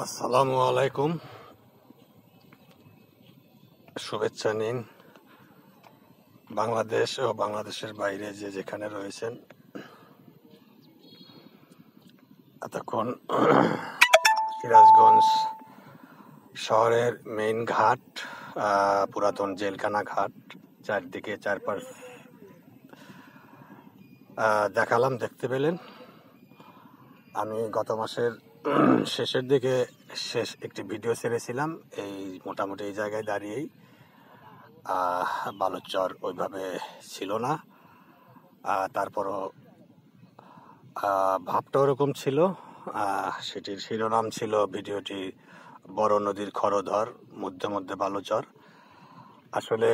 আসসালামু আলাইকুম, শুভেচ্ছা নিন। বাংলাদেশ ও বাংলাদেশের বাইরে যে যেখানে রয়েছেন, এতক্ষণ সিরাজগঞ্জ শহরের মেইন ঘাট, পুরাতন জেলখানা ঘাট, চারদিকে চারপাশ দেখালাম, দেখতে পেলেন। আমি গত মাসের শেষের দিকে একটি ভিডিও ছেড়েছিলাম এই মোটামুটি এই জায়গায় দাঁড়িয়েই। বালুচর ওইভাবে ছিল না, তারপরও ভাবটা ওরকম ছিল। সেটির শিরোনাম ছিল ভিডিওটি বড় নদীর খরধর, মধ্যে মধ্যে বালুচর। আসলে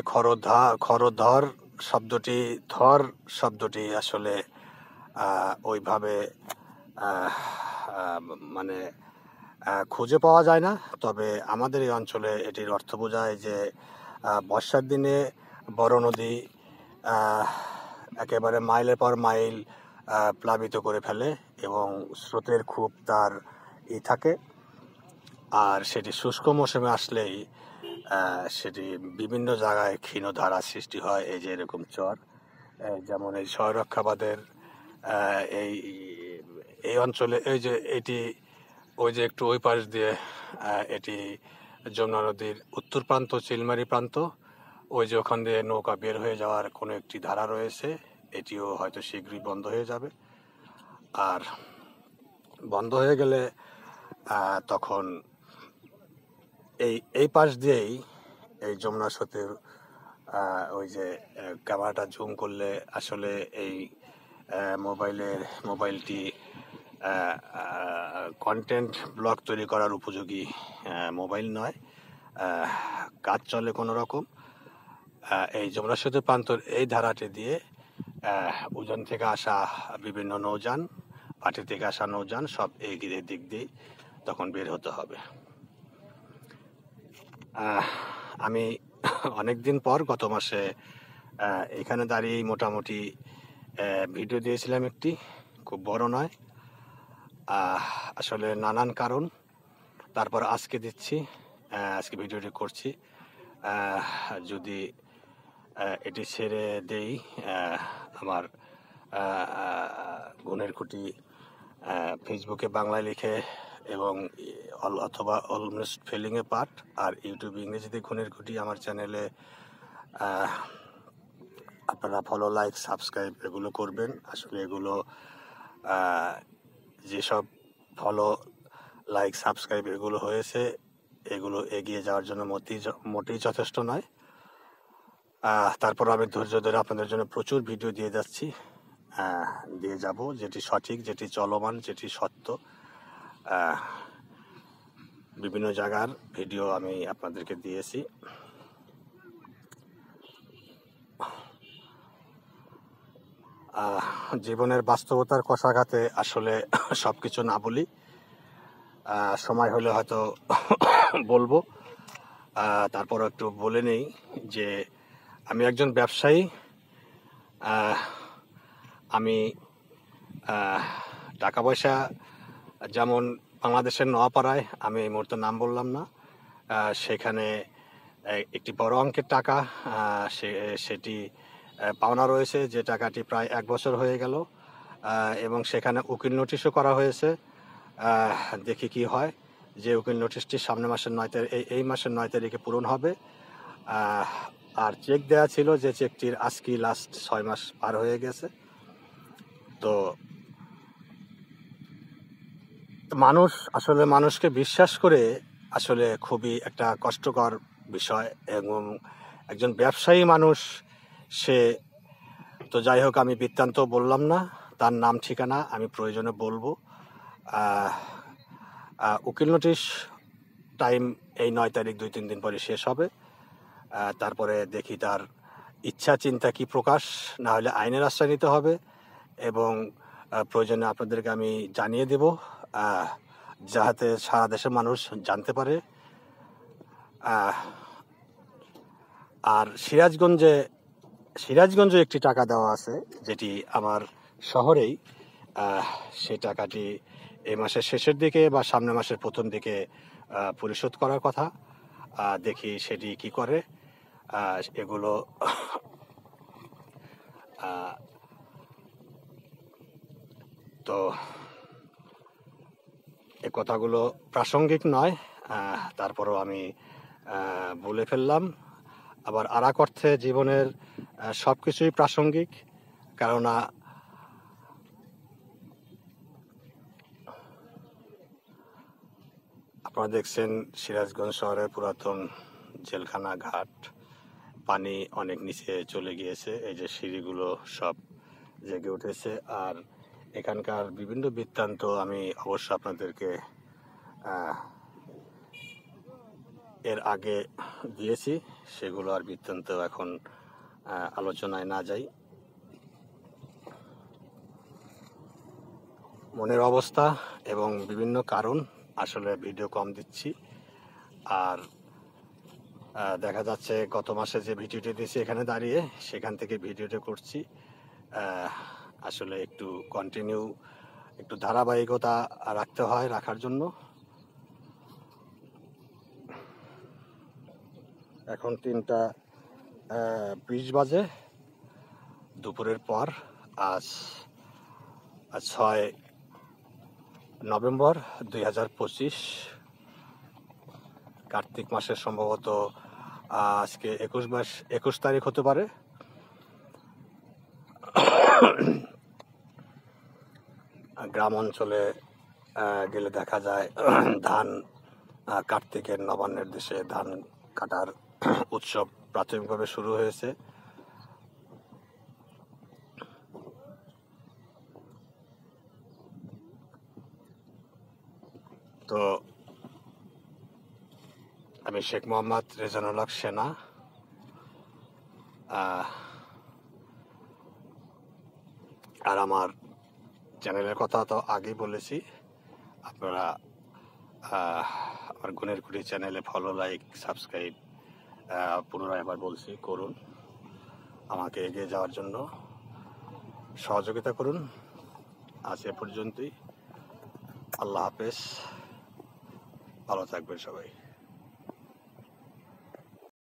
খরধর শব্দটি, ধর শব্দটি আসলে ওইভাবে মানে খুঁজে পাওয়া যায় না। তবে আমাদের এই অঞ্চলে এটির অর্থ বোঝায় যে বর্ষার দিনে বড় নদী একেবারে মাইলের পর মাইল প্লাবিত করে ফেলে এবং স্রোতের খুব তার থাকে। আর সেটি শুষ্ক মৌসুমে আসলেই সেটি বিভিন্ন জায়গায় ক্ষীণধারা সৃষ্টি হয়। এই যে এরকম চর, যেমন এই শহরক্ষাবাদের এই অঞ্চলে, এই যে এটি ওই যে একটু ওই পাশ দিয়ে এটি যমুনা নদীর উত্তর প্রান্ত, চিলমারি প্রান্ত। ওই যে ওখান দিয়ে নৌকা বের হয়ে যাওয়ার কোনো একটি ধারা রয়েছে, এটিও হয়তো শীঘ্রই বন্ধ হয়ে যাবে। আর বন্ধ হয়ে গেলে তখন এই পাশ দিয়েই এই যমুনা সেতুর ওই যে ক্যামেরাটা জুম করলে আসলে এই মোবাইলটি কন্টেন্ট ব্লগ তৈরি করার উপযোগী মোবাইল নয়, কাজ চলে কোনো রকম। এই যমুনা সেতু প্রান্তর এই ধারাটি দিয়ে উজান থেকে আসা বিভিন্ন নৌযান, পাটি থেকে আসা নৌযান সব এই দিক দিয়ে তখন বের হতে হবে। আমি অনেকদিন পর গত মাসে এখানে দাঁড়িয়েই মোটামুটি ভিডিও দিয়েছিলাম, একটি খুব বড় নয়, আসলে নানান কারণ। তারপর আজকে দিচ্ছি, আজকে ভিডিওটি করছি। যদি এটি ছেড়ে দেই, আমার গুণের খুঁটি ফেসবুকে বাংলায় লিখে এবং অথবা অলমোস্ট ফেলিংয়ে পাঠ, আর ইউটিউবে ইংরেজিতে গুণের খুঁটি আমার চ্যানেলে আপনারা ফলো, লাইক, সাবস্ক্রাইব এগুলো করবেন। আসলে এগুলো যেসব ফলো, লাইক, সাবস্ক্রাইব এগুলো হয়েছে, এগুলো এগিয়ে যাওয়ার জন্য মোটেই যথেষ্ট নয়। তারপর আমি ধৈর্য ধরে আপনাদের জন্য প্রচুর ভিডিও দিয়ে যাচ্ছি, দিয়ে যাব, যেটি সঠিক, যেটি চলমান, যেটি সত্য। বিভিন্ন জায়গার ভিডিও আমি আপনাদেরকে দিয়েছি। জীবনের বাস্তবতার কষাঘাতে আসলে সবকিছু না বলি, সময় হলে হয়তো বলবো। তারপর একটু বলে নেই যে আমি একজন ব্যবসায়ী। আমি টাকা পয়সা যেমন বাংলাদেশের নোয়াপাড়ায়, আমি এই মুহূর্তে নাম বললাম না, সেখানে একটি বড় অঙ্কের টাকা সেটি পাওনা রয়েছে, যে টাকাটি প্রায় 1 বছর হয়ে গেল, এবং সেখানে উকিল নোটিশও করা হয়েছে। দেখি কি হয়। যে উকিল নোটিশটি সামনের মাসের 9 তারিখ, এই মাসের 9 তারিখে পূরণ হবে। আর চেক দেওয়া ছিল, যে চেকটির আজকে লাস্ট 6 মাস পার হয়ে গেছে। তো মানুষ আসলে মানুষকে বিশ্বাস করে আসলে খুবই একটা কষ্টকর বিষয়। এবং একজন ব্যবসায়ী মানুষ, সে তো যাই হোক, আমি বৃত্তান্ত বললাম না, তার নাম ঠিকানা আমি প্রয়োজনে বলবো। উকিল নোটিশ টাইম এই 9 তারিখ 2-3 দিন পরে শেষ হবে। তারপরে দেখি তার ইচ্ছা চিন্তা কি প্রকাশ, না হলে আইনের আশ্রয় নিতে হবে এবং প্রয়োজনে আপনাদেরকে আমি জানিয়ে দেব, যাতে সারা দেশের মানুষ জানতে পারে। আর সিরাজগঞ্জে একটি টাকা দেওয়া আছে, যেটি আমার শহরেই, সেই টাকাটি এই মাসের শেষের দিকে বা সামনের মাসের প্রথম দিকে পরিশোধ করার কথা। দেখি সেটি কি করে। এগুলো তো এ কথাগুলো প্রাসঙ্গিক নয়, তারপরও আমি বলে ফেললাম। আবার আর এক অর্থে জীবনের সব কিছুই প্রাসঙ্গিক, কেননা আপনারা দেখছেন সিরাজগঞ্জ শহরের পুরাতন জেলখানা ঘাট, পানি অনেক নিচে চলে গিয়েছে, এই যে সিঁড়িগুলো সব জেগে উঠেছে। আর এখানকার বিভিন্ন বৃত্তান্ত আমি অবশ্য আপনাদেরকে এর আগে দিয়েছি, সেগুলো আর বৃত্তান্ত এখন আলোচনায় না যাই। মনের অবস্থা এবং বিভিন্ন কারণ আসলে ভিডিও কম দিচ্ছি। আর দেখা যাচ্ছে গত মাসে যে ভিডিওটি দিয়েছি এখানে দাঁড়িয়ে, সেখান থেকে ভিডিওটা করছি। আসলে একটু কন্টিনিউ, একটু ধারাবাহিকতা রাখতে হয়, রাখার জন্য। এখন 3টা 20 বাজে, দুপুরের পর। আজ 6 নভেম্বর 2025, কার্তিক মাসের সম্ভবত আজকে 21 তারিখ হতে পারে। গ্রাম অঞ্চলে গেলে দেখা যায় ধান, কার্তিকের নবান্নের দেশে ধান কাটার উৎসব প্রাথমিকভাবে শুরু হয়েছে। তো আমি শেখ মোহাম্মদ রেজানুল হক সেনা, আর আমার চ্যানেলের কথা তো আগেই বলেছি, আপনারা আমার গুণের কুটি চ্যানেলে ফলো, লাইক, সাবস্ক্রাইব পুনরায় আবার বলছি করুন, আমাকে এগিয়ে যাওয়ার জন্য সহযোগিতা করুন। আজ এ পর্যন্তই। আল্লাহ হাফেজ, ভালো থাকবেন সবাই।